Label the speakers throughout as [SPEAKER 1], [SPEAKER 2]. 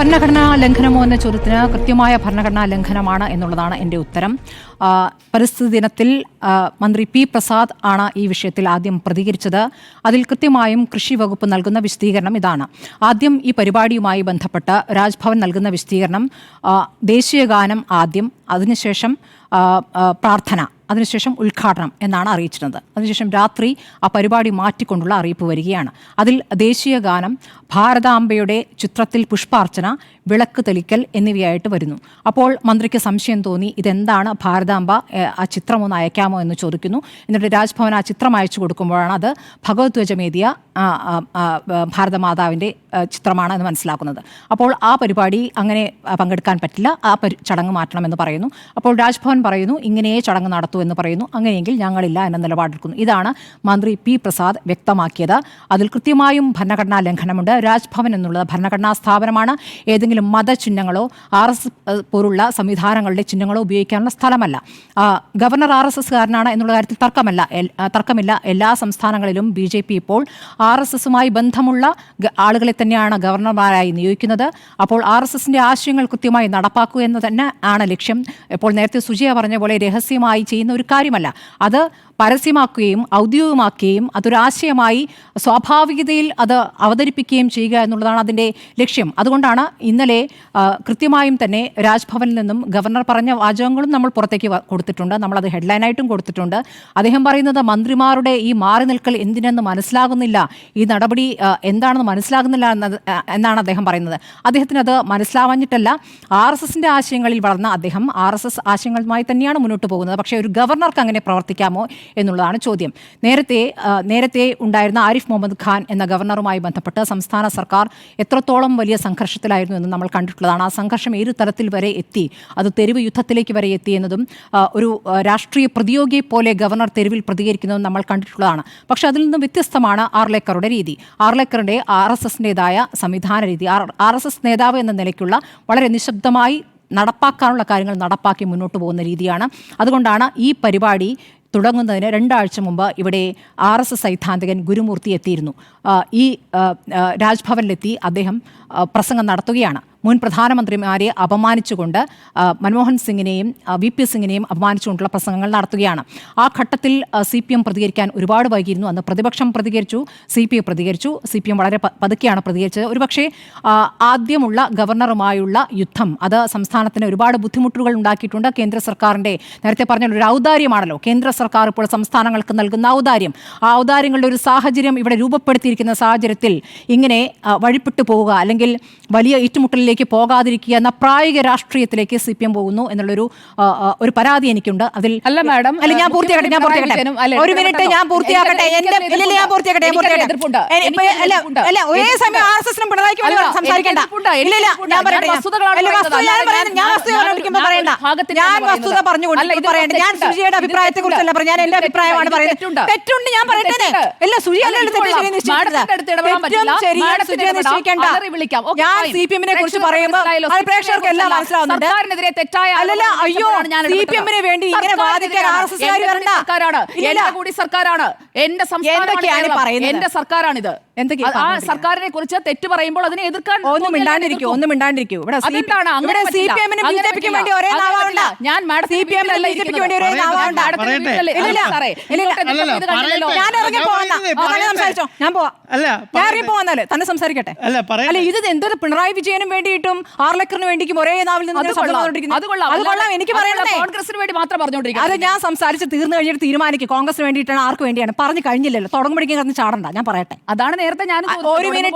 [SPEAKER 1] ഭരണഘടനാ ലംഘനമോ എന്ന ചോദ്യത്തിന് കൃത്യമായ ഭരണഘടനാ ലംഘനമാണ് എന്നുള്ളതാണ് എൻ്റെ ഉത്തരം. പരിസ്ഥിതി ദിനത്തിൽ മന്ത്രി പി പ്രസാദ് ആണ് ഈ വിഷയത്തിൽ ആദ്യം പ്രതികരിച്ചത്. അതിൽ കൃത്യമായും കൃഷി വകുപ്പ് നൽകുന്ന വിശദീകരണം ഇതാണ്. ആദ്യം ഈ പരിപാടിയുമായി ബന്ധപ്പെട്ട് രാജ്ഭവൻ നൽകുന്ന വിശദീകരണം ദേശീയഗാനം ആദ്യം, അതിനുശേഷം പ്രാർത്ഥന, അതിനുശേഷം ഉദ്ഘാടനം എന്നാണ് അറിയിച്ചിരുന്നത്. അതിനുശേഷം രാത്രി ആ പരിപാടി മാറ്റിക്കൊണ്ടുള്ള അറിയിപ്പ് വരികയാണ്. അതിൽ ദേശീയ ഗാനം, ഭാരതാംബയുടെ ചിത്രത്തിൽ പുഷ്പാർച്ചന, വിളക്ക് തെളിക്കൽ എന്നിവയായിട്ട് വരുന്നു. അപ്പോൾ മന്ത്രിക്ക് സംശയം തോന്നി, ഇതെന്താണ് ഭാരതാംബ, ആ ചിത്രം ഒന്ന് അയക്കാമോ എന്ന് ചോദിക്കുന്നു. എന്നിട്ട് രാജ്ഭവൻ ആ ചിത്രം അയച്ചു കൊടുക്കുമ്പോഴാണ് അത് ഭഗവത്വജമേതിയ ഭാരതമാതാവിൻ്റെ ചിത്രമാണ് എന്ന് മനസ്സിലാക്കുന്നത്. അപ്പോൾ ആ പരിപാടി അങ്ങനെ പങ്കെടുക്കാൻ പറ്റില്ല, ആ ചടങ്ങ് മാറ്റണമെന്ന് പറയുന്നു. അപ്പോൾ രാജ്ഭവൻ പറയുന്നു ഇങ്ങനെയേ ചടങ്ങ് നടത്തൂ എന്ന് പറയുന്നു. അങ്ങനെയെങ്കിൽ ഞങ്ങളില്ല എന്ന നിലപാടെടുക്കുന്നു. ഇതാണ് മന്ത്രി പി പ്രസാദ് വ്യക്തമാക്കിയത്. അതിൽ കൃത്യമായും ഭരണഘടനാ ലംഘനമുണ്ട്. രാജ്ഭവൻ എന്നുള്ളത് ഭരണഘടനാ സ്ഥാപനമാണ്. ഏതെങ്കിലും മതചിഹ്നങ്ങളോ RSS പോലുള്ള സംവിധാനങ്ങളുടെ ചിഹ്നങ്ങളോ ഉപയോഗിക്കാനുള്ള സ്ഥലമല്ല. ഗവർണർ RSSകാരനാണ് എന്നുള്ള കാര്യത്തിൽ തർക്കമില്ല. എല്ലാ സംസ്ഥാനങ്ങളിലും BJP ഇപ്പോൾ RSSുമായി ബന്ധമുള്ള ആളുകളെ തന്നെയാണ് ഗവർണർമാരായി നിയോഗിക്കുന്നത്. അപ്പോൾ RSSന്റെ ആശയങ്ങൾ കൃത്യമായി നടപ്പാക്കുക എന്ന് തന്നെ ആണ് ലക്ഷ്യം. ഇപ്പോൾ നേരത്തെ സുജയ പറഞ്ഞ പോലെ രഹസ്യമായി ചെയ്യുന്ന ഒരു കാര്യമല്ല. അത് പരസ്യമാക്കുകയും ഔദ്യോഗികമാക്കുകയും അതൊരാശയമായി സ്വാഭാവികതയിൽ അത് അവതരിപ്പിക്കുകയും ചെയ്യുക എന്നുള്ളതാണ് അതിൻ്റെ ലക്ഷ്യം. അതുകൊണ്ടാണ് ഇന്നലെ കൃത്യമായും തന്നെ രാജ്ഭവനിൽ നിന്നും ഗവർണർ പറഞ്ഞ വാചകങ്ങളും നമ്മൾ പുറത്തേക്ക് കൊടുത്തിട്ടുണ്ട്. നമ്മളത് ഹെഡ്ലൈനായിട്ടും കൊടുത്തിട്ടുണ്ട്. അദ്ദേഹം പറയുന്നത് മന്ത്രിമാരുടെ ഈ മാറി നിൽക്കൽ എന്തിനെന്ന് മനസ്സിലാകുന്നില്ല, ഈ നടപടി എന്താണെന്ന് മനസ്സിലാകുന്നില്ല എന്നാണ് അദ്ദേഹം പറയുന്നത്. അദ്ദേഹത്തിന് അത് മനസ്സിലാവാഞ്ഞിട്ടല്ല, RSSന്റെ ആശയങ്ങളിൽ വളർന്ന അദ്ദേഹം RSS ആശയങ്ങളുമായി തന്നെയാണ് മുന്നോട്ട് പോകുന്നത്. പക്ഷേ ഒരു ഗവർണർക്ക് അങ്ങനെ പ്രവർത്തിക്കാമോ എന്നുള്ളതാണ് ചോദ്യം. നേരത്തെ ഉണ്ടായിരുന്ന ആരിഫ് മുഹമ്മദ് ഖാൻ എന്ന ഗവർണറുമായി ബന്ധപ്പെട്ട് സംസ്ഥാന സർക്കാർ എത്രത്തോളം വലിയ സംഘർഷത്തിലായിരുന്നു എന്ന് നമ്മൾ കണ്ടിട്ടുള്ളതാണ്. ആ സംഘർഷം ഏത് തരത്തിൽ വരെ എത്തി, അത് തെരുവ് യുദ്ധത്തിലേക്ക് വരെ എത്തി എന്നതും ഒരു രാഷ്ട്രീയ പ്രതിയോഗിയെ പോലെ ഗവർണർ തെരുവിൽ പ്രതികരിക്കുന്നതും നമ്മൾ കണ്ടിട്ടുള്ളതാണ്. പക്ഷേ അതിൽ നിന്നും വ്യത്യസ്തമാണ് ആർലേക്കറുടെ രീതി. ആർലേക്കറുടെ RSSൻ്റെതായ സംവിധാന രീതി, RSS നേതാവ് എന്ന നിലയ്ക്കുള്ള വളരെ നിശബ്ദമായി നടപ്പാക്കാനുള്ള കാര്യങ്ങൾ നടപ്പാക്കി മുന്നോട്ട് പോകുന്ന രീതിയാണ്. അതുകൊണ്ടാണ് ഈ പരിപാടി തുടങ്ങുന്നതിന് 2 ആഴ്ച മുമ്പ് ഇവിടെ RSS സൈദ്ധാന്തികൻ ഗുരുമൂർത്തി എത്തിയിരുന്നു. ഈ രാജ്ഭവനിലെത്തി അദ്ദേഹം പ്രസംഗം നടത്തുകയാണ്. മുൻ പ്രധാനമന്ത്രിമാരെ അപമാനിച്ചുകൊണ്ട് മൻമോഹൻ സിംഗിനെയും VP സിംഗിനെയും അപമാനിച്ചുകൊണ്ടുള്ള പ്രസംഗങ്ങൾ നടത്തുകയാണ്. ആ ഘട്ടത്തിൽ CPM പ്രതികരിക്കാൻ ഒരുപാട് വൈകിയിരുന്നു. അന്ന് പ്രതിപക്ഷം പ്രതികരിച്ചു, CPM പ്രതികരിച്ചു. CPM വളരെ പതുക്കെയാണ് പ്രതികരിച്ചത്. ഒരുപക്ഷെ ആദ്യമുള്ള ഗവർണറുമായുള്ള യുദ്ധം അത് സംസ്ഥാനത്തിന് ഒരുപാട് ബുദ്ധിമുട്ടുകൾ ഉണ്ടാക്കിയിട്ടുണ്ട്. കേന്ദ്ര സർക്കാരിൻ്റെ നേരത്തെ പറഞ്ഞ ഒരു ഔദാര്യമാണല്ലോ കേന്ദ്ര സർക്കാർ ഇപ്പോൾ സംസ്ഥാനങ്ങൾക്ക് നൽകുന്ന ഔദാര്യം. ആ ഔദാര്യങ്ങളുടെ ഒരു സാഹചര്യം ഇവിടെ രൂപപ്പെടുത്തിയിരിക്കുന്ന സാഹചര്യത്തിൽ ഇങ്ങനെ വഴിപ്പെട്ടു പോവുക, അല്ലെങ്കിൽ വലിയ ഏറ്റുമുട്ടലിലേക്ക് പോകാതിരിക്കുക എന്ന പ്രായോഗിക രാഷ്ട്രീയത്തിലേക്ക് CPM പോകുന്നു എന്നുള്ളൊരു പരാതി എനിക്കുണ്ട്. അതിൽ
[SPEAKER 2] അല്ല മാഡം,
[SPEAKER 1] അല്ല ഞാൻ പൂർത്തിയാക്കട്ടെ. ഒരു മിനിറ്റ് ഞാൻ പൂർത്തിയാക്കട്ടെ. ഒരേ സമയം RSSനും പിണറായിക്കും സംസാരിക്കേണ്ട. ഞാൻ വസ്തുത പറഞ്ഞുകൊണ്ട് പറയണ്ട. ഞാൻ സുജിയുടെ അഭിപ്രായത്തെ കുറിച്ചല്ല പറഞ്ഞ, ഞാൻ എന്റെ അഭിപ്രായമാണ് പറയുന്നത്. തെറ്റുണ്ട് ഞാൻ പറയട്ടെ. അല്ല സുജിയല്ല ഞാൻ CPMനെ കുറിച്ച് പറയുമ്പോൾ പ്രേക്ഷകർക്ക് എല്ലാം മനസ്സിലാവുന്നുണ്ട്. അല്ലല്ല, അയ്യോ CPMനെ വേണ്ടി ഇങ്ങനെ വാദിക്കാൻ RSSകാർ വരണ്ട.
[SPEAKER 2] സർക്കാരാണ് എന്റെ സംസ്ഥാനം, എന്റെ സർക്കാരാണിത്. ആ സർക്കാരിനെ കുറിച്ച് തെറ്റ് പറയുമ്പോൾ അതിനെ എതിർക്കാൻ
[SPEAKER 1] ഒന്നും മിണ്ടാണ്ടിരിക്കൂ. ഇവിടെ CPMനും BJPക്കും വേണ്ടി ഒരേ നാവാവണ്ട. ഞാൻ CPMനും BJPക്കും വേണ്ടി ഒരേ നാവാവണ്ട. ഞാൻ ഇറങ്ങി പോവാ, സംസാരിച്ചോ. ഞാൻ പോവാ, ഞാൻ ഇറങ്ങി പോവാന്നല്ലേ തന്നെ സംസാരിക്കട്ടെ. അല്ല ഇത് എന്തൊരു പിണറായി വിജയനും വേണ്ടിയിട്ടും ആർലക്കറിന് വേണ്ടിക്കും ഒരേ നാവിൽ നിന്ന് എനിക്ക് പറയണേ.
[SPEAKER 2] കോൺഗ്രസിന് വേണ്ടി മാത്രം പറഞ്ഞോണ്ടിരിക്കും.
[SPEAKER 1] അത് ഞാൻ സംസാരിച്ച് തീർന്നു കഴിഞ്ഞിട്ട് തീരുമാനിക്കും കോൺഗ്രസിന് വേണ്ടിയിട്ടാണ് ആർക്ക് വേണ്ടിയാണ്. പറഞ്ഞു കഴിഞ്ഞില്ലല്ലോ, തുടങ്ങുമ്പോഴേക്കും കിടന്ന് ചാടണ്ട. ഞാൻ പറയട്ടെ.
[SPEAKER 2] അതാണ് നേരത്തെ ഞാൻ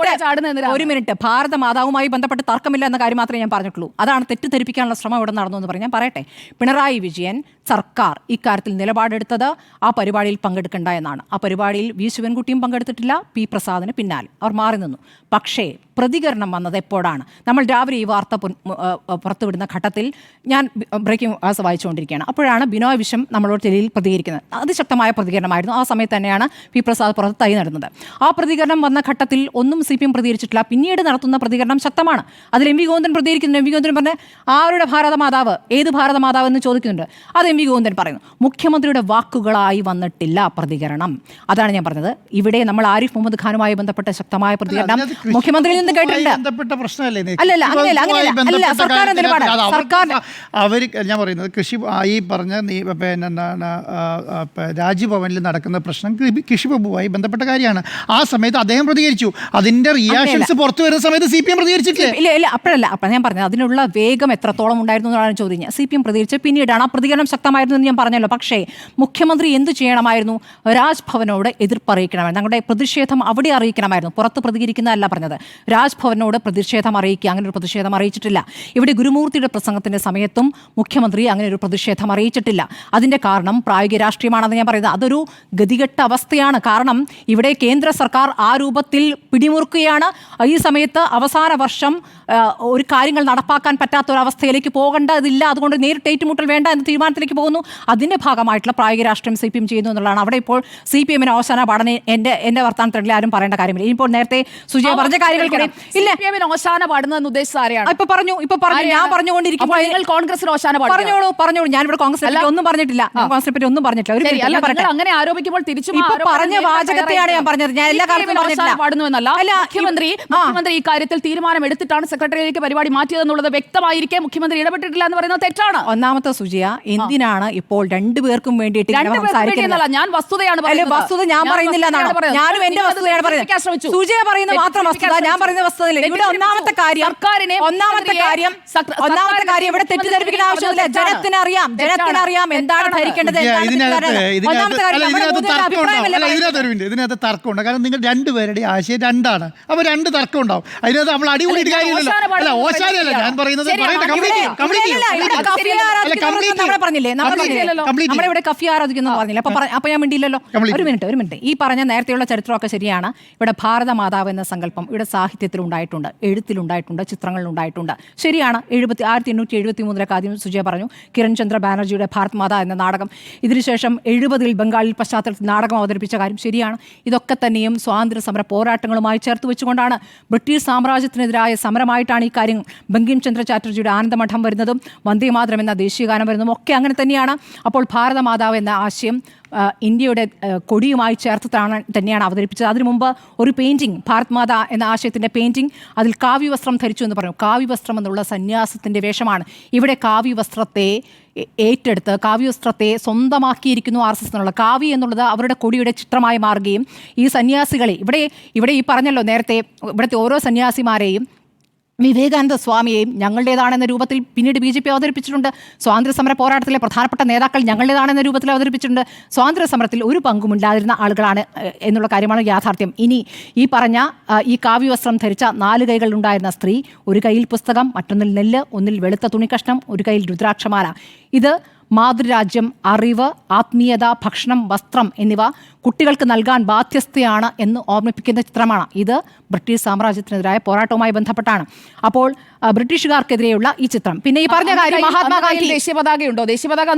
[SPEAKER 1] ഒരു മിനിറ്റ് ഭാരത മാതാവുമായി ബന്ധപ്പെട്ട് തർക്കമില്ല എന്ന കാര്യം മാത്രമേ ഞാൻ പറഞ്ഞിട്ടുള്ളൂ. അതാണ് തെറ്റിദ്ധരിപ്പിക്കാനുള്ള ശ്രമം ഇവിടെ നടന്നു എന്ന് പറഞ്ഞ് ഞാൻ പറയട്ടെ. പിണറായി വിജയൻ സർക്കാർ ഇക്കാര്യത്തിൽ നിലപാടെടുത്തത് ആ പരിപാടിയിൽ പങ്കെടുക്കേണ്ട എന്നാണ്. ആ പരിപാടിയിൽ V ശിവൻകുട്ടിയും പങ്കെടുത്തിട്ടില്ല, P പ്രസാദിന് പിന്നാലെ അവർ മാറി നിന്നു. പക്ഷേ പ്രതികരണം വന്നത് എപ്പോഴാണ്? നമ്മൾ രാവിലെ ഈ വാർത്ത പുറത്തുവിടുന്ന ഘട്ടത്തിൽ ഞാൻ ബ്രേക്കിംഗ് ന്യൂസ് വായിച്ചുകൊണ്ടിരിക്കുകയാണ്. അപ്പോഴാണ് ബിനോയ് വിശ്വം നമ്മളോട് ടെലിയിൽ പ്രതികരിക്കുന്നത്. അതിശക്തമായ പ്രതികരണമായിരുന്നു. ആ സമയത്ത് തന്നെയാണ് P പ്രസാദ് പുറത്ത് തൈ നടുന്നത്. ആ പ്രതികരണം വന്ന ഘട്ടത്തിൽ ഒന്നും CPM പ്രതികരിച്ചിട്ടില്ല. പിന്നീട് നടത്തുന്ന പ്രതികരണം ശക്തമാണ്. അതിൽ MV ഗോവിന്ദൻ പ്രതികരിക്കുന്നു. MV ഗോവിന്ദൻ പറഞ്ഞ ആരുടെ ഭാരതമാതാവ്, ഏത് ഭാരതമാതാവ് എന്ന് ചോദിക്കുന്നുണ്ട്. അത് MV ഗോവിന്ദൻ പറയുന്നു. മുഖ്യമന്ത്രിയുടെ വാക്കുകളായി വന്നിട്ടില്ല പ്രതികരണം. അതാണ് ഞാൻ പറഞ്ഞത്. ഇവിടെ നമ്മൾ ആരിഫ് മുഹമ്മദ് ഖാനുമായി ബന്ധപ്പെട്ട ശക്തമായ പ്രതികരണം മുഖ്യമന്ത്രിയിൽ പറയുന്നത് കേട്ടിട്ടുണ്ട്.
[SPEAKER 3] ബന്ധപ്പെട്ട പ്രശ്നമല്ലേ
[SPEAKER 1] അല്ലല്ല അങ്ങനെയല്ല അല്ല സർക്കാർ നിലപാട് സർക്കാർ
[SPEAKER 3] അവർ ഞാൻ പറയുന്നത് ഈ പറഞ്ഞ പിന്നെ എന്താണ് രാജ്ഭവനിൽ നടക്കുന്ന പ്രശ്നം കൃഷിവകുപ്പുമായി ബന്ധപ്പെട്ട കാര്യമാണ്. ആ സമയത്ത് അദ്ദേഹം പ്രതികരിച്ചു. അതിന്റെ റിയാക്ഷൻസ് പുറത്തു വരുന്ന സമയത്ത് CPM പ്രതികരിച്ചിട്ടില്ല.
[SPEAKER 1] ഇല്ല അപ്പോഴല്ല അപ്പോൾ ഞാൻ പറഞ്ഞത് അതിനുള്ള വേഗം എത്രത്തോളം ഉണ്ടായിരുന്നു എന്നാണ് ചോദ്യം. CPM പ്രതികരിച്ച് പിന്നീടാണ് ആ പ്രതികരണം ശക്തമായിരുന്നു എന്ന് ഞാൻ പറഞ്ഞല്ലോ. പക്ഷേ മുഖ്യമന്ത്രി എന്ത് ചെയ്യണമായിരുന്നു? രാജ്ഭവനോട് എതിർപ്പ് അറിയിക്കണമായിരുന്നു. ഞങ്ങളുടെ പ്രതിഷേധം അവിടെ അറിയിക്കണമായിരുന്നു. പുറത്ത് പ്രതികരിക്കുന്നതല്ല പറഞ്ഞത്. രാജ്ഭവനോട് പ്രതിഷേധം അറിയിക്കുക. അങ്ങനെ ഒരു പ്രതിഷേധം അറിയിച്ചിട്ടില്ല. ഇവിടെ ഗുരുമൂർത്തിയുടെ പ്രസംഗത്തിന്റെ സമയത്തും മുഖ്യമന്ത്രി അങ്ങനെ ഒരു പ്രതിഷേധം അറിയിച്ചിട്ടില്ല. അതിന്റെ കാരണം പ്രായോഗിക രാഷ്ട്രീയമാണെന്ന് ഞാൻ പറയുന്നത്. അതൊരു ഗതികെട്ട അവസ്ഥയാണ്. കാരണം ഇവിടെ കേന്ദ്ര സർക്കാർ ആ രൂപത്തിൽ പിടിമുറുക്കുകയാണ്. ഈ സമയത്ത് അവസാന വർഷം ഒരു കാര്യങ്ങൾ നടപ്പാക്കാൻ പറ്റാത്ത ഒരു അവസ്ഥയിലേക്ക് പോകേണ്ടതില്ല, അതുകൊണ്ട് നേരിട്ട് ഏറ്റുമുട്ടൽ വേണ്ട എന്ന തീരുമാനത്തിലേക്ക് പോകുന്നു. അതിന്റെ ഭാഗമായിട്ടുള്ള പ്രായോഗിക രാഷ്ട്രീയം CPM ചെയ്യുന്നു എന്നുള്ളതാണ്. അവിടെ ഇപ്പോൾ CPM-ന് അവസാന പഠനം എന്റെ വർത്തമാനത്തിൽ ആരും പറയേണ്ട കാര്യമില്ല. ഇപ്പോൾ നേരത്തെ സുജയ പറഞ്ഞ കാര്യങ്ങൾ
[SPEAKER 2] ഇല്ല അവസാന പാടുന്നതെന്ന് ഉദ്ദേശിച്ച ആരെയാണ്?
[SPEAKER 1] ഇപ്പൊ പറഞ്ഞു ഞാൻ പറഞ്ഞുകൊണ്ടിരിക്കുമ്പോൾ
[SPEAKER 2] കോൺഗ്രസിന് അവസാന
[SPEAKER 1] പറഞ്ഞോളൂ. ഞാനിവിടെ കോൺഗ്രസിനെ പറ്റി ഒന്നും പറഞ്ഞിട്ടില്ല. കോൺഗ്രസിനെ പറ്റി ഒന്നും പറഞ്ഞിട്ടില്ല.
[SPEAKER 2] അങ്ങനെ ആരോപിക്കുമ്പോൾ തിരിച്ചു
[SPEAKER 1] പറഞ്ഞ വാചകത്തെയാണ് ഞാൻ പറഞ്ഞത്. ഞാൻ എല്ലാ കാര്യത്തിലും
[SPEAKER 2] മുഖ്യമന്ത്രി ഈ കാര്യത്തിൽ തീരുമാനം എടുത്തിട്ടാണ് സെക്രട്ടറിയിലേക്ക് പരിപാടി മാറ്റിയതെന്നുള്ളത് വ്യക്തമായിരിക്കെ മുഖ്യമന്ത്രി ഇടപെട്ടിട്ടില്ല എന്ന് പറയുന്നത് തെറ്റാണ്.
[SPEAKER 1] ഒന്നാമത്തെ സുജിയ, എന്തിനാണ് ഇപ്പോൾ രണ്ടുപേർക്കും വേണ്ടിയിട്ട്
[SPEAKER 2] ഞാൻ വസ്തുതയാണ്
[SPEAKER 1] വസ്തുത ഞാൻ പറയുന്നില്ല എന്നാണ്. ഞാനും എന്റെ വസ്തുതയാണ് പറയുന്നത്. സുജയ പറയുന്ന മാത്രം വസ്തുത, ഞാൻ പറയുന്ന വസ്തുതയില്ല. ഇവിടെ ഒന്നാമത്തെ കാര്യം ഇവിടെ തെറ്റിദ്ധരിപ്പിക്കുന്ന ആവശ്യമില്ല. ജനത്തിനറിയാം എന്താണ് ധരിക്കേണ്ടത്.
[SPEAKER 3] ഇതിനകത്ത് തർക്കമുണ്ട്. കാരണം നിങ്ങൾ രണ്ടുപേരുടെ ആശയം രണ്ടാണ്. അപ്പൊ രണ്ട് തർക്കം ഉണ്ടാവും. അതിനകത്ത് നമ്മൾ അടികൂടിയിട്ട് കാര്യമില്ലല്ലോ. അല്ല ഓശാരല്ല ഞാൻ പറയുന്നത്.
[SPEAKER 1] നമ്മളിവിടെ കഫി ആരാധിക്കുന്നു പറഞ്ഞില്ല. അപ്പൊ ഞാൻ മിണ്ടിയില്ലല്ലോ. ഒരു മിനിറ്റ്. ഈ പറഞ്ഞ നേരത്തെയുള്ള ചരിത്രമൊക്കെ ശരിയാണ്. ഇവിടെ ഭാരതമാതാവ് എന്ന സങ്കല്പം ഇവിടെ സാഹിത്യത്തിലുണ്ടായിട്ടുണ്ട്, എഴുത്തിലുണ്ടായിട്ടുണ്ട്, ചിത്രങ്ങളിലുണ്ടായിട്ടുണ്ട്. ശരിയാണ്. 1873 ആദ്യം സുജയ പറഞ്ഞു. കിരൺ ചന്ദ്ര ബാനർജിയുടെ ഭാരത് മാതാ എന്ന നാടകം, ഇതിനുശേഷം 70-ൽ ബംഗാളിൽ പശ്ചാത്തലത്തിൽ നാടകം അവതരിപ്പിച്ച കാര്യം ശരിയാണ്. ഇതൊക്കെ തന്നെയും സ്വാതന്ത്ര്യ സമര പോരാട്ടങ്ങളുമായി ചേർത്ത് വെച്ചുകൊണ്ടാണ്. ബ്രിട്ടീഷ് സാമ്രാജ്യത്തിനെതിരായ സമരമായിട്ടാണ് ഈ കാര്യം. ബങ്കിം ചന്ദ്ര ചാറ്റർജിയുടെ ആനന്ദമഠം വരുന്നതും വന്ദേ മാതരം എന്ന ദേശീയഗാനം വരുന്നതും ഒക്കെ അങ്ങനെ തന്നെയാണ്. അപ്പോൾ ഭാരതമാതാവ് എന്ന ആശയം ഇന്ത്യയുടെ കൊടിയുമായി ചേർത്ത് തന്നെയാണ് അവതരിപ്പിച്ചത്. അതിനു മുമ്പ് ഒരു പെയിൻറ്റിങ്, ഭാരത് മാതാ എന്ന ആശയത്തിൻ്റെ പെയിൻറ്റിങ്, അതിൽ കാവ്യവസ്ത്രം ധരിച്ചു എന്ന് പറഞ്ഞു. കാവ്യവസ്ത്രം എന്നുള്ള സന്യാസത്തിൻ്റെ വേഷമാണ്. ഇവിടെ കാവ്യവസ്ത്രത്തെ ഏറ്റെടുത്ത് കാവ്യവസ്ത്രത്തെ സ്വന്തമാക്കിയിരിക്കുന്നു RSS എന്നുള്ള. കാവ്യ എന്നുള്ളത് അവരുടെ കൊടിയുടെ ചിത്രമായി മാറുകയും ഈ സന്യാസികളെ ഇവിടെ ഈ പറഞ്ഞല്ലോ നേരത്തെ, ഇവിടുത്തെ ഓരോ സന്യാസിമാരെയും വിവേകാനന്ദ സ്വാമിയെയും ഞങ്ങളുടേതാണെന്ന രൂപത്തിൽ പിന്നീട് BJP അവതരിപ്പിച്ചിട്ടുണ്ട്. സ്വാതന്ത്ര്യ സമര പോരാട്ടത്തിലെ പ്രധാനപ്പെട്ട നേതാക്കൾ ഞങ്ങളുടേതാണെന്ന രൂപത്തിൽ അവതരിപ്പിച്ചിട്ടുണ്ട്. സ്വാതന്ത്ര്യ സമരത്തിൽ ഒരു പങ്കുമില്ലാതിരുന്ന ആളുകളാണ് എന്നുള്ള കാര്യമാണ് യാഥാർത്ഥ്യം. ഇനി ഈ പറഞ്ഞ ഈ കാവ്യവസ്ത്രം ധരിച്ച 4 കൈകളുണ്ടായിരുന്ന സ്ത്രീ, ഒരു കയ്യിൽ പുസ്തകം, മറ്റൊന്നിൽ നെല്ല്, ഒന്നിൽ വെളുത്ത തുണിക്കഷ്ണം, ഒരു കയ്യിൽ രുദ്രാക്ഷമാല. ഇത് മാതൃരാജ്യം, അറിവ്, ആത്മീയത, ഭക്ഷണം, വസ്ത്രം എന്നിവ കുട്ടികൾക്ക് നൽകാൻ ബാധ്യസ്ഥയാണ് എന്ന് ഓർമ്മിപ്പിക്കുന്ന ചിത്രമാണ്. ഇത് ബ്രിട്ടീഷ് സാമ്രാജ്യത്തിനെതിരായ പോരാട്ടവുമായി ബന്ധപ്പെട്ടാണ്. അപ്പോൾ ബ്രിട്ടീഷുകാർക്കെതിരെയുള്ള ഈ ചിത്രം. പിന്നെ ഈ പറഞ്ഞ കാര്യം മഹാത്മാഗാന്ധി
[SPEAKER 2] ദേശീയ പതാകയുണ്ടോ? ദേശീയ പതാക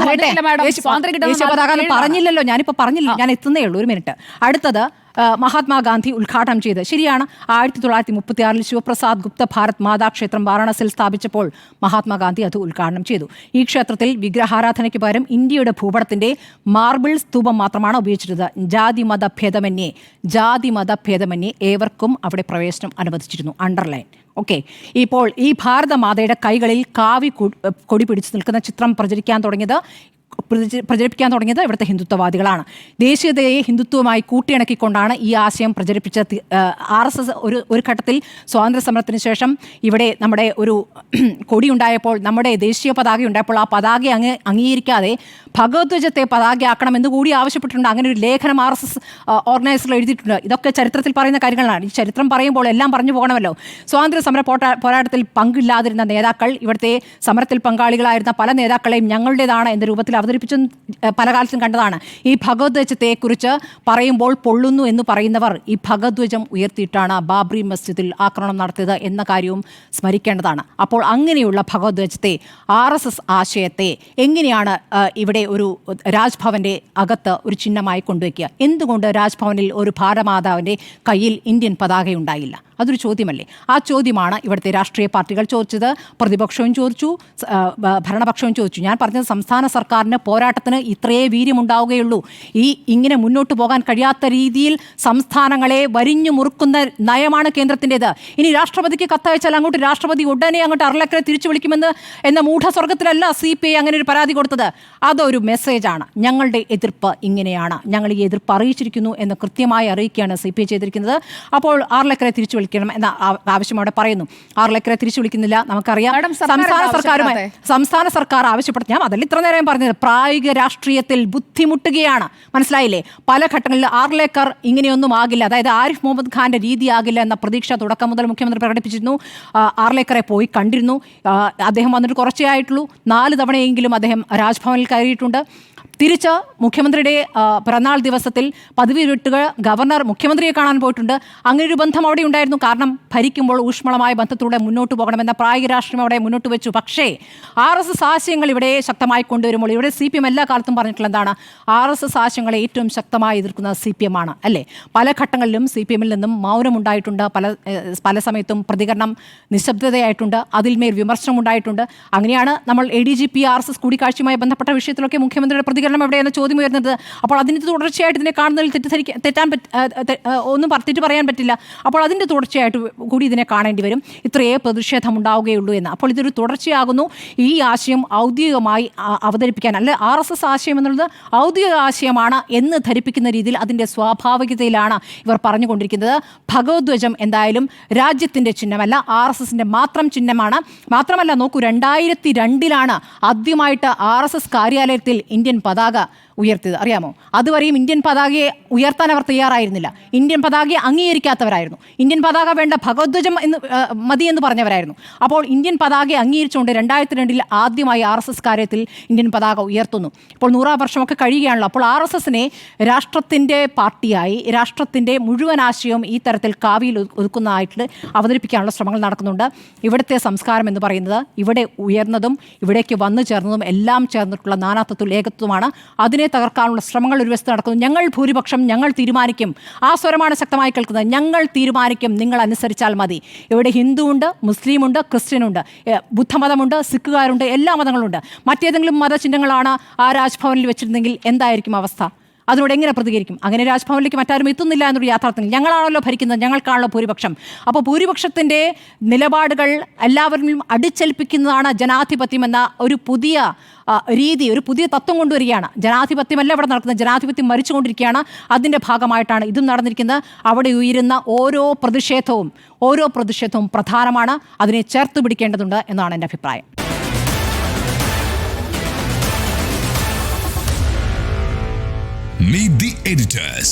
[SPEAKER 1] പറഞ്ഞില്ലല്ലോ. ഞാനിപ്പോൾ പറഞ്ഞില്ല, ഞാൻ എത്തുന്നേ ഉള്ളൂ. ഒരു മിനിറ്റ്. അടുത്തത് മഹാത്മാഗാന്ധി ഉദ്ഘാടനം ചെയ്ത് ശരിയാണ്. 1936 ശിവപ്രസാദ് ഗുപ്ത ഭാരത് മാതാ ക്ഷേത്രം വാരണാസിയിൽ സ്ഥാപിച്ചപ്പോൾ മഹാത്മാഗാന്ധി അത് ഉദ്ഘാടനം ചെയ്തു. ഈ ക്ഷേത്രത്തിൽ വിഗ്രഹാരാധനയ്ക്ക് പകരം ഇന്ത്യയുടെ ഭൂപടത്തിന്റെ മാർബിൾ സ്തൂപം മാത്രമാണ് ഉപയോഗിച്ചിരുന്നത്. ജാതി മതഭേദമന്യേ ഏവർക്കും അവിടെ പ്രവേശനം അനുവദിച്ചിരുന്നു. അണ്ടർലൈൻ. ഓക്കെ. ഇപ്പോൾ ഈ ഭാരതമാതയുടെ കൈകളിൽ കാവി കൊടി പിടിച്ചു നിൽക്കുന്ന ചിത്രം പ്രചരിപ്പിക്കാൻ തുടങ്ങിയത് ഇവിടുത്തെ ഹിന്ദുത്വവാദികളാണ്. ദേശീയതയെ ഹിന്ദുത്വവുമായി കൂട്ടിയിണക്കിക്കൊണ്ടാണ് ഈ ആശയം പ്രചരിപ്പിച്ച RSS ഒരു ഘട്ടത്തിൽ സ്വാതന്ത്ര്യ സമരത്തിന് ശേഷം ഇവിടെ നമ്മുടെ ഒരു കൊടി ഉണ്ടായപ്പോൾ, നമ്മുടെ ദേശീയ പതാക ഉണ്ടായപ്പോൾ ആ പതാക അംഗീകരിക്കാതെ ഭഗവദ്വജത്തെ പതാകയാക്കണമെന്ന് കൂടി ആവശ്യപ്പെട്ടിട്ടുണ്ട്. അങ്ങനെ ഒരു ലേഖനം RSS ഓർഗനൈസർ എഴുതിയിട്ടുണ്ട്. ഇതൊക്കെ ചരിത്രത്തിൽ പറയുന്ന കാര്യങ്ങളാണ്. ഈ ചരിത്രം പറയുമ്പോൾ എല്ലാം പറഞ്ഞു പോകണമല്ലോ. സ്വാതന്ത്ര്യ സമര പോരാട്ടത്തിൽ പങ്കില്ലാതിരുന്ന നേതാക്കൾ, ഇവിടുത്തെ സമരത്തിൽ പങ്കാളികളായിരുന്ന പല നേതാക്കളെയും ഞങ്ങളുടേതാണ് എന്ന രൂപത്തിൽ അവതരിപ്പിച്ചും പല കാലത്തും കണ്ടതാണ്. ഈ ഭഗവദ്വജത്തെക്കുറിച്ച് പറയുമ്പോൾ പൊള്ളുന്നു എന്ന് പറയുന്നവർ ഈ ഭഗവദ്വജം ഉയർത്തിയിട്ടാണ് ബാബ്രി മസ്ജിദിൽ ആക്രമണം നടത്തിയത് എന്ന കാര്യവും സ്മരിക്കേണ്ടതാണ്. അപ്പോൾ അങ്ങനെയുള്ള ഭഗവദ്വജത്തെ, RSS ആശയത്തെ എങ്ങനെയാണ് ഇവിടെ ഒരു രാജ്ഭവന്റെ അകത്ത് ഒരു ചിഹ്നമായി കൊണ്ടുവയ്ക്കുക? എന്തുകൊണ്ട് രാജ്ഭവനിൽ ഒരു ഭാരതമാതാവിൻ്റെ കയ്യിൽ ഇന്ത്യൻ പതാക ഉണ്ടായില്ല? അതൊരു ചോദ്യമല്ലേ? ആ ചോദ്യമാണ് ഇവിടുത്തെ രാഷ്ട്രീയ പാർട്ടികൾ ചോദിച്ചത്, പ്രതിപക്ഷവും ചോദിച്ചു, ഭരണപക്ഷവും ചോദിച്ചു. ഞാൻ പറഞ്ഞത് സംസ്ഥാന സർക്കാരിന് പോരാട്ടത്തിന് ഇത്രയേ വീര്യമുണ്ടാവുകയുള്ളൂ. ഇങ്ങനെ മുന്നോട്ട് പോകാൻ കഴിയാത്ത രീതിയിൽ സംസ്ഥാനങ്ങളെ വരിഞ്ഞു മുറുക്കുന്ന നയമാണ് കേന്ദ്രത്തിൻ്റെത്. ഇനി രാഷ്ട്രപതിക്ക് കത്തയച്ചാൽ അങ്ങോട്ട് രാഷ്ട്രപതി ഉടനെ അങ്ങോട്ട് അർലക്കരെ തിരിച്ചു വിളിക്കുമെന്ന് എന്ന മൂഢസ്വർഗത്തിലല്ല CPI അങ്ങനെ ഒരു പരാതി കൊടുത്തത്. അതൊരു മെസ്സേജാണ്. ഞങ്ങളുടെ എതിർപ്പ് ഇങ്ങനെയാണ്, ഞങ്ങൾ ഈ എതിർപ്പ് അറിയിച്ചിരിക്കുന്നു എന്ന് കൃത്യമായി അറിയിക്കുകയാണ് CPI ചെയ്തിരിക്കുന്നത്. അപ്പോൾ ആർലക്കരെ തിരിച്ചു വിളിക്കണം എന്ന ആവശ്യം അവിടെ പറയുന്നു. ആർലക്കരെ തിരിച്ചു വിളിക്കുന്നില്ല, നമുക്കറിയാം. സംസ്ഥാന സർക്കാർ ആവശ്യപ്പെടുത്തി, ഞാൻ അതല്ല ഇത്ര നേരം പറഞ്ഞത്, പ്രായോഗിക രാഷ്ട്രീയത്തിൽ ബുദ്ധിമുട്ടുകയാണ്. മനസ്സിലായില്ലേ? പല ഘട്ടങ്ങളിൽ ആർലേക്കർ ഇങ്ങനെയൊന്നും ആകില്ല, അതായത് ആരിഫ് മുഹമ്മദ് ഖാന്റെ രീതിയാകില്ല എന്ന പ്രതീക്ഷ തുടക്കം മുതൽ മുഖ്യമന്ത്രി പ്രകടിപ്പിച്ചിരുന്നു. ആർലേക്കറെ പോയി കണ്ടിരുന്നു. അദ്ദേഹം വന്നിട്ട് കുറച്ചേ ആയിട്ടുള്ളൂ. 4 തവണയെങ്കിലും അദ്ദേഹം രാജ്ഭവനിൽ കയറിയിട്ടുണ്ട്. തിരിച്ച് മുഖ്യമന്ത്രിയുടെ പിറന്നാൾ ദിവസത്തിൽ പദവി വിട്ടുക ഗവർണർ മുഖ്യമന്ത്രിയെ കാണാൻ പോയിട്ടുണ്ട്. അങ്ങനെ ഒരു ബന്ധം അവിടെ ഉണ്ടായിരുന്നു. കാരണം ഭരിക്കുമ്പോൾ ഊഷ്മളമായ ബന്ധത്തിലൂടെ മുന്നോട്ട് പോകണമെന്ന പ്രായോഗിക രാഷ്ട്രീയം അവിടെ മുന്നോട്ട് വെച്ചു. പക്ഷേ RSS ആശയങ്ങൾ ഇവിടെ ശക്തമായി കൊണ്ടുവരുമ്പോൾ ഇവിടെ CPM എല്ലാ കാലത്തും പറഞ്ഞിട്ടുള്ള എന്താണ്? RSS ആശയങ്ങളെ ഏറ്റവും ശക്തമായി എതിർക്കുന്ന CPM ആണ്, അല്ലേ? പല ഘട്ടങ്ങളിലും CPM-ൽ നിന്നും മൗനമുണ്ടായിട്ടുണ്ട്. പല സമയത്തും പ്രതികരണം നിശബ്ദതയായിട്ടുണ്ട്. അതിൽമേൽ വിമർശനം ഉണ്ടായിട്ടുണ്ട്. അങ്ങനെയാണ് നമ്മൾ ADGP RSS കൂടിക്കാഴ്ചയുമായി ബന്ധപ്പെട്ട വിഷയത്തിലൊക്കെ മുഖ്യമന്ത്രിയുടെ പ്രതികരണം എവിടെയെന്ന ചോദ്യം ഉയർന്നത്. അപ്പോൾ അതിൻ്റെ തുടർച്ചയായിട്ട് ഇതിനെ കാണുന്നതിൽ തെറ്റ് പറയാൻ പറ്റില്ല. അപ്പോൾ അതിൻ്റെ തുടർച്ചയായിട്ട് കൂടി ഇതിനെ കാണേണ്ടി വരും. ഇത്രയേ പ്രതിഷേധം ഉണ്ടാവുകയുള്ളൂ എന്ന്. അപ്പോൾ ഇതൊരു തുടർച്ചയാകുന്നു. ഈ ആശയം ഔദ്യോഗികമായി അവതരിപ്പിക്കാൻ, അല്ലെ RSS ആശയം എന്നുള്ളത് ഔദ്യോഗിക ആശയമാണ് എന്ന് ധരിപ്പിക്കുന്ന രീതിയിൽ അതിൻ്റെ സ്വാഭാവികതയിലാണ് ഇവർ പറഞ്ഞുകൊണ്ടിരിക്കുന്നത്. ഭഗവദ്ധ്വജം എന്തായാലും രാജ്യത്തിൻ്റെ ചിഹ്നമല്ല, RSSന്റെ മാത്രം ചിഹ്നമാണ്. മാത്രമല്ല, നോക്കൂ, 2002 ആദ്യമായിട്ട് RSS കാര്യാലയത്തിൽ ഇന്ത്യൻ പതാക ഉയർത്തിയത്, അറിയാമോ? അതുവരെയും ഇന്ത്യൻ പതാകയെ ഉയർത്താൻ അവർ തയ്യാറായിരുന്നില്ല. ഇന്ത്യൻ പതാകയെ അംഗീകരിക്കാത്തവരായിരുന്നു. ഇന്ത്യൻ പതാക വേണ്ട, ഭഗവദ്ധ്വജം മതി എന്ന് പറഞ്ഞവരായിരുന്നു. അപ്പോൾ ഇന്ത്യൻ പതാകയെ അംഗീകരിച്ചുകൊണ്ട് 2002 ആദ്യമായി RSS കാര്യത്തിൽ ഇന്ത്യൻ പതാക ഉയർത്തുന്നു. ഇപ്പോൾ 100 വർഷമൊക്കെ കഴിയുകയാണല്ലോ. അപ്പോൾ RSSനെ രാഷ്ട്രത്തിൻ്റെ പാർട്ടിയായി, രാഷ്ട്രത്തിൻ്റെ മുഴുവൻ ആശയവും ഈ തരത്തിൽ കാവിയിൽ ഒതുക്കുന്നതായിട്ട് അവതരിപ്പിക്കാനുള്ള ശ്രമങ്ങൾ നടക്കുന്നുണ്ട്. ഇവിടുത്തെ സംസ്കാരം എന്ന് പറയുന്നത് ഇവിടെ ഉയർന്നതും ഇവിടേക്ക് വന്നു ചേർന്നതും എല്ലാം ചേർന്നിട്ടുള്ള നാനാത്വത്തിൽ ഏകത്വമാണ്. അതിനെ തകർക്കാനുള്ള ശ്രമങ്ങൾ ഒരു വശത്ത് നടക്കുന്നു. ഞങ്ങൾ ഭൂരിപക്ഷം, ഞങ്ങൾ തീരുമാനിക്കും. ആ സ്വരമാണ് ശക്തമായി കേൾക്കുന്നത്. ഞങ്ങൾ തീരുമാനിക്കും, നിങ്ങൾ അനുസരിച്ചാൽ മതി. ഇവിടെ ഹിന്ദുവുണ്ട്, മുസ്ലിമുണ്ട്, ക്രിസ്ത്യനുണ്ട്, ബുദ്ധമതമുണ്ട്, സിഖുകാരുണ്ട്, എല്ലാ മതങ്ങളുണ്ട്. മറ്റേതെങ്കിലും മതചിഹ്നങ്ങളാണ് ആ രാജ്ഭവനിൽ വെച്ചിരുന്നെങ്കിൽ എന്തായിരിക്കും അവസ്ഥ? അതിനോട് എങ്ങനെ പ്രതികരിക്കും? അങ്ങനെ രാജ്ഭവനിലേക്ക് മറ്റാരും എത്തുന്നില്ല എന്നൊരു യാഥാർത്ഥ്യം. ഞങ്ങളാണല്ലോ ഭരിക്കുന്നത്, ഞങ്ങൾക്കാണല്ലോ ഭൂരിപക്ഷം. അപ്പോൾ ഭൂരിപക്ഷത്തിൻ്റെ നിലപാടുകൾ എല്ലാവരിലും അടിച്ചേൽപ്പിക്കുന്നതാണ് ജനാധിപത്യം എന്ന ഒരു പുതിയ രീതി, ഒരു പുതിയ തത്വം കൊണ്ടുവരികയാണ്. ജനാധിപത്യമല്ല ഇവിടെ നടക്കുന്നത്, ജനാധിപത്യം മരിച്ചുകൊണ്ടിരിക്കുകയാണ്. അതിൻ്റെ ഭാഗമായിട്ടാണ് ഇതും നടന്നിരിക്കുന്നത്. അവിടെ ഉയരുന്ന ഓരോ പ്രതിഷേധവും പ്രധാനമാണ്. അതിനെ ചേർത്ത് പിടിക്കേണ്ടതുണ്ട് എന്നാണ് എൻ്റെ അഭിപ്രായം.
[SPEAKER 4] Meet the editors.